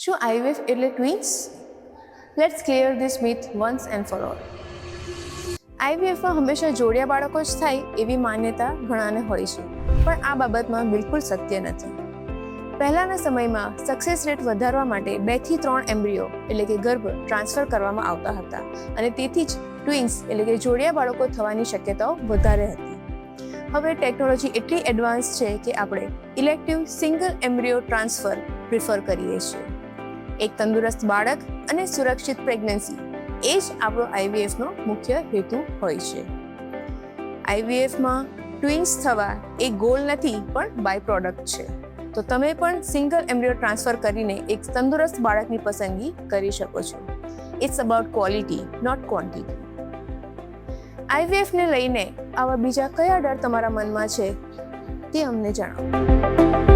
શું આઈવીએફ એટલે twins? Let's clear this myth once and for all. આઈવીએફમાં હંમેશા જોડિયા બાળકો જ થાય એવી માન્યતા ઘણાને હોય છે, પણ આ બાબતમાં બિલકુલ સત્ય નથી. પહેલાંના સમયમાં સક્સેસ રેટ વધારવા માટે 2 થી 3 એમ્બ્રિયો એટલે કે ગર્ભ ટ્રાન્સફર કરવામાં આવતા હતા અને તેથી જ ટ્વિન્સ એટલે કે જોડિયા બાળકો થવાની શક્યતાઓ વધારે હતી. હવે ટેકનોલોજી એટલી એડવાન્સ છે કે આપણે elective single embryo transfer prefer કરીએ છીએ. એક તંદુરસ્ત બાળક અને સુરક્ષિત પ્રેગ્નન્સી એ જ આપણો આઈવીએફનો મુખ્ય હેતુ હોય છે. આઈવીએફમાં ટ્વિન્સ થવા એ ગોલ નથી પણ બાય પ્રોડક્ટ છે. તો તમે પણ સિંગલ એમ્બ્રિયો ટ્રાન્સફર કરીને એક તંદુરસ્ત બાળકની પસંદગી કરી શકો છો. It's about quality not quantity. આઈવીએફને લઈને આવા બીજા કયા ડર તમારા મનમાં છે તે અમને જણાવો.